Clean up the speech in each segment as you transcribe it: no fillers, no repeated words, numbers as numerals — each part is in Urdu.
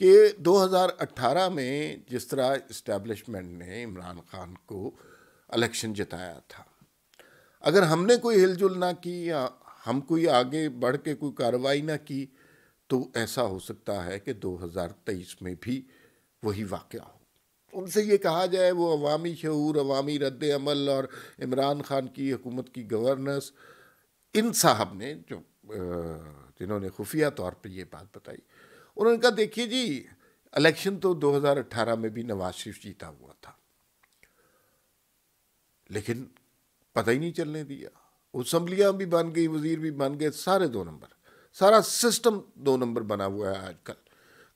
کہ 2018 میں جس طرح اسٹیبلشمنٹ نے عمران خان کو الیکشن جتایا تھا، اگر ہم نے کوئی ہل جل نہ کی یا ہم کوئی آگے بڑھ کے کوئی کارروائی نہ کی تو ایسا ہو سکتا ہے کہ 2023 میں بھی وہی واقعہ ہو. ان سے یہ کہا جائے وہ عوامی شعور، عوامی رد عمل اور عمران خان کی حکومت کی گورننس، ان صاحب نے جو جنہوں نے خفیہ طور پہ یہ بات بتائی، انہوں نے کہا دیکھیے جی الیکشن تو 2018 میں بھی نواز شریف جیتا ہوا تھا، لیکن پتہ ہی نہیں چلنے دیا. اسمبلیاں بھی بن گئی، وزیر بھی بن گئے، سارے 2 نمبر، سارا سسٹم 2 نمبر بنا ہوا ہے. آج کل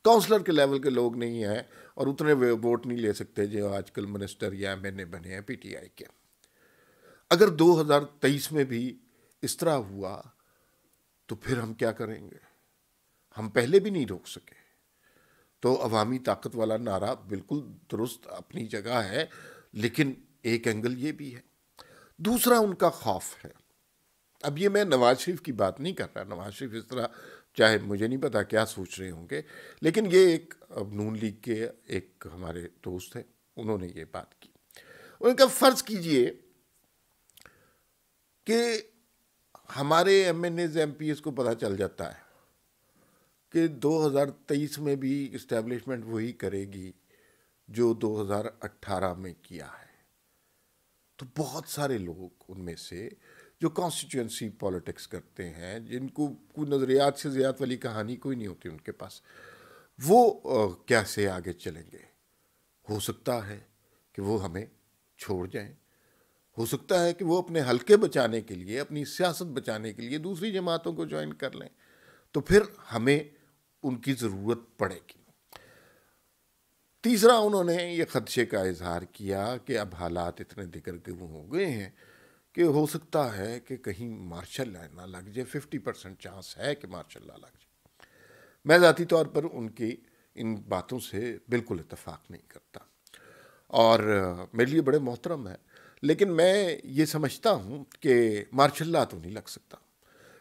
کونسلر کے لیول کے لوگ نہیں ہیں اور اتنے ووٹ نہیں لے سکتے جو آج کل منسٹر یا MNA بنے ہیں PTI کے. اگر 2023 میں بھی اس طرح ہوا تو پھر ہم کیا کریں گے؟ ہم پہلے بھی نہیں روک سکے. تو عوامی طاقت والا نعرہ بالکل درست اپنی جگہ ہے، لیکن ایک اینگل یہ بھی ہے. دوسرا ان کا خوف ہے. اب یہ میں نواز شریف کی بات نہیں کر رہا، نواز شریف اس طرح چاہے مجھے نہیں پتا کیا سوچ رہے ہوں گے، لیکن یہ ایک نون لیگ کے ایک ہمارے دوست ہیں، انہوں نے یہ بات کی. ان کا فرض کیجئے کہ ہمارے MNAs MPs کو پتہ چل جاتا ہے کہ 2023 میں بھی اسٹیبلشمنٹ وہی کرے گی جو 2018 میں کیا ہے. تو بہت سارے لوگ ان میں سے جو کانسٹیٹوئنسی پالیٹکس کرتے ہیں، جن کو کوئی نظریات سے زیادت والی کہانی کوئی نہیں ہوتی ان کے پاس، وہ کیسے آگے چلیں گے؟ ہو سکتا ہے کہ وہ ہمیں چھوڑ جائیں، ہو سکتا ہے کہ وہ اپنے حلقے بچانے کے لیے، اپنی سیاست بچانے کے لیے دوسری جماعتوں کو جوائن کر لیں، تو پھر ہمیں ان کی ضرورت پڑے گی. تیسرا انہوں نے یہ خدشے کا اظہار کیا کہ اب حالات اتنے دگرگوں ہو گئے ہیں کہ ہو سکتا ہے کہ کہیں مارشل لا نہ لگ جائے. 50% چانس ہے کہ مارشل لا لگ جائے. میں ذاتی طور پر ان کی ان باتوں سے بالکل اتفاق نہیں کرتا اور میرے لیے بڑے محترم ہے، لیکن میں یہ سمجھتا ہوں کہ مارشل لا تو نہیں لگ سکتا.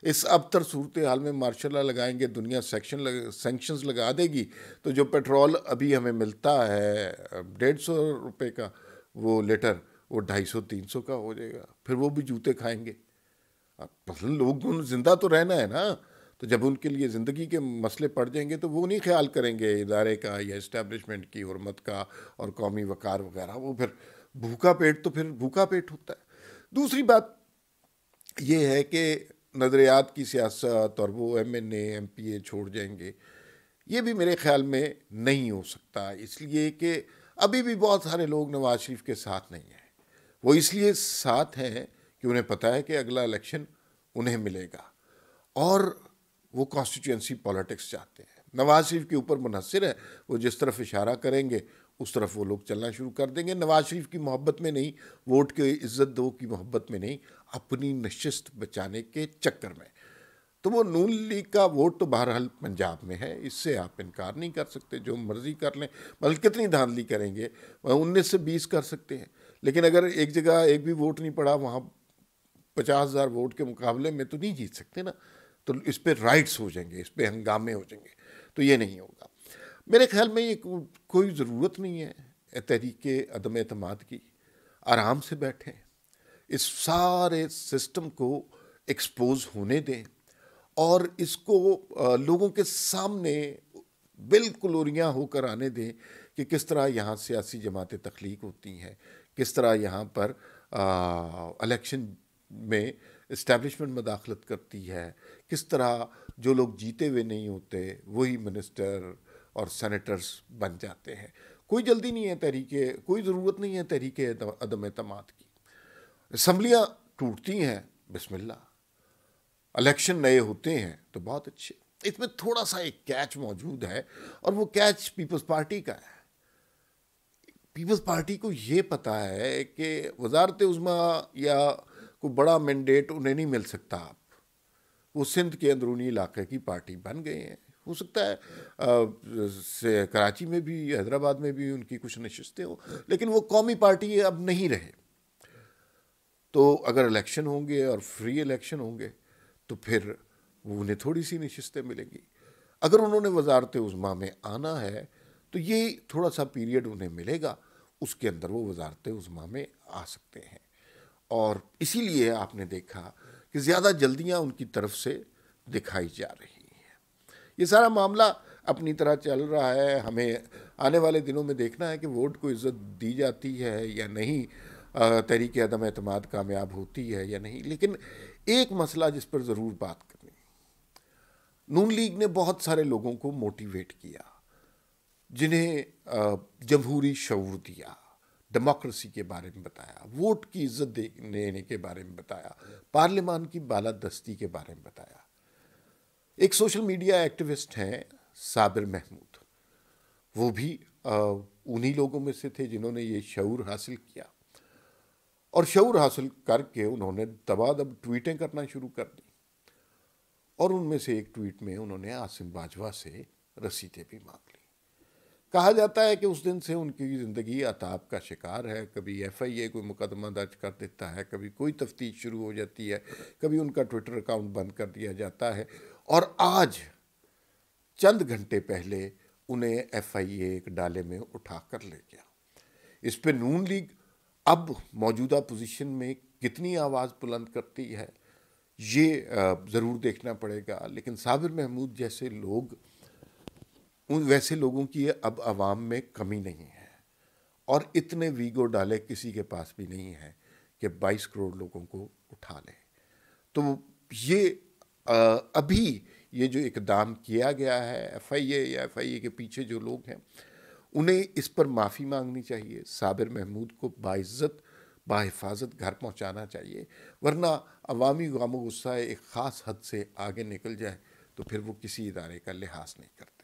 اس ابتر صورتحال میں مارشل لا لگائیں گے، دنیا سینکشنز لگا دے گی، تو جو پیٹرول ابھی ہمیں ملتا ہے 150 روپے کا وہ لیٹر، وہ 250-300 کا ہو جائے گا. پھر وہ بھی جوتے کھائیں گے. لوگوں نے زندہ تو رہنا ہے نا، تو جب ان کے لیے زندگی کے مسئلے پڑ جائیں گے تو وہ نہیں خیال کریں گے ادارے کا یا اسٹیبلشمنٹ کی حرمت کا اور قومی وقار وغیرہ. وہ پھر بھوکا پیٹ تو پھر بھوکا پیٹ ہوتا ہے. دوسری بات یہ ہے کہ نظریات کی سیاست اور وہ MNA MPA چھوڑ جائیں گے، یہ بھی میرے خیال میں نہیں ہو سکتا، اس لیے کہ ابھی بھی بہت سارے لوگ نواز شریف کے ساتھ نہیں ہیں. وہ اس لیے ساتھ ہیں کہ انہیں پتہ ہے کہ اگلا الیکشن انہیں ملے گا اور وہ کانسٹیٹوئنسی پالیٹکس چاہتے ہیں. نواز شریف کے اوپر منحصر ہے، وہ جس طرف اشارہ کریں گے اس طرف وہ لوگ چلنا شروع کر دیں گے. نواز شریف کی محبت میں نہیں، ووٹ کے عزت دو کی محبت میں نہیں، اپنی نشست بچانے کے چکر میں. تو وہ نون لیگ کا ووٹ تو بہرحال پنجاب میں ہے، اس سے آپ انکار نہیں کر سکتے. جو مرضی کر لیں، بلکہ کتنی دھاندلی کریں گے، 19 سے 20 کر سکتے ہیں، لیکن اگر ایک جگہ ایک بھی ووٹ نہیں پڑا، وہاں 50,000 ووٹ کے مقابلے میں تو نہیں جیت سکتے نا. تو اس پہ رائٹس ہو جائیں گے، اس پہ ہنگامے ہو جائیں گے. تو یہ نہیں ہوگا. میرے خیال میں یہ کوئی ضرورت نہیں ہے تحریک عدم اعتماد کی. آرام سے بیٹھیں، اس سارے سسٹم کو ایکسپوز ہونے دیں اور اس کو لوگوں کے سامنے بالکل اوریاں ہو کر آنے دیں کہ کس طرح یہاں سیاسی جماعتیں تخلیق ہوتی ہیں، کس طرح یہاں پر الیکشن میں اسٹیبلشمنٹ مداخلت کرتی ہے، کس طرح جو لوگ جیتے ہوئے نہیں ہوتے وہی منسٹر اور سینیٹرز بن جاتے ہیں. کوئی جلدی نہیں ہے کوئی ضرورت نہیں ہے تحریک عدم اعتماد کی. اسمبلیاں ٹوٹتی ہیں، بسم اللہ. الیکشن نئے ہوتے ہیں تو بہت اچھے. اس میں تھوڑا سا ایک کیچ موجود ہے اور وہ کیچ پیپلز پارٹی کا ہے. پیپلز پارٹی کو یہ پتہ ہے کہ وزارت عظمیٰ یا کوئی بڑا مینڈیٹ انہیں نہیں مل سکتا. وہ سندھ کے اندرونی علاقے کی پارٹی بن گئے ہیں. ہو سکتا ہے کراچی میں بھی، حیدرآباد میں بھی ان کی کچھ نشستیں ہوں، لیکن وہ قومی پارٹی اب نہیں رہے. تو اگر الیکشن ہوں گے اور فری الیکشن ہوں گے تو پھر وہ انہیں تھوڑی سی نشستیں ملیں گی. اگر انہوں نے وزارت عظمیٰ میں آنا ہے تو یہ تھوڑا سا پیریڈ انہیں ملے گا، اس کے اندر وہ وزارت عظمیٰ میں آ سکتے ہیں۔ اور اسی لیے آپ نے دیکھا کہ زیادہ جلدیاں ان کی طرف سے دکھائی جا رہی ہیں۔ یہ سارا معاملہ اپنی طرح چل رہا ہے، ہمیں آنے والے دنوں میں دیکھنا ہے کہ ووٹ کو عزت دی جاتی ہے یا نہیں، تحریک عدم اعتماد کامیاب ہوتی ہے یا نہیں۔ لیکن ایک مسئلہ جس پر ضرور بات کرنی، نون لیگ نے بہت سارے لوگوں کو موٹیویٹ کیا، جنہیں جمہوری شعور دیا، ڈیموکریسی کے بارے میں بتایا، ووٹ کی عزت دینے کے بارے میں بتایا، پارلیمان کی بالادستی کے بارے میں بتایا۔ ایک سوشل میڈیا ایکٹیوسٹ ہیں صابر محمود، وہ بھی انہی لوگوں میں سے تھے جنہوں نے یہ شعور حاصل کیا، اور شعور حاصل کر کے انہوں نے دبادب ٹویٹیں کرنا شروع کر دی، اور ان میں سے ایک ٹویٹ میں انہوں نے عاصم باجوہ سے رسیدیں بھی مانگ لی۔ کہا جاتا ہے کہ اس دن سے ان کی زندگی عطاب کا شکار ہے، کبھی ایف آئی اے کوئی مقدمہ درج کر دیتا ہے، کبھی کوئی تفتیش شروع ہو جاتی ہے، کبھی ان کا ٹویٹر اکاؤنٹ بند کر دیا جاتا ہے، اور آج چند گھنٹے پہلے انہیں ایف آئی اے ایک ڈالے میں اٹھا کر لے گیا۔ اس پہ نون لیگ اب موجودہ پوزیشن میں کتنی آواز بلند کرتی ہے یہ ضرور دیکھنا پڑے گا، لیکن صابر محمود جیسے لوگ، ویسے لوگوں کی اب عوام میں کمی نہیں ہے، اور اتنے ویگو ڈالے کسی کے پاس بھی نہیں ہے کہ 22 کروڑ لوگوں کو اٹھا لے۔ تو یہ ابھی یہ جو اقدام کیا گیا ہے ایف آئی اے یا ایف آئی اے کے پیچھے جو لوگ ہیں، انہیں اس پر معافی مانگنی چاہیے، صابر محمود کو باعزت بحفاظت گھر پہنچانا چاہیے، ورنہ عوامی غم و غصہ ایک خاص حد سے آگے نکل جائے تو پھر وہ کسی ادارے کا لحاظ نہیں کرتا۔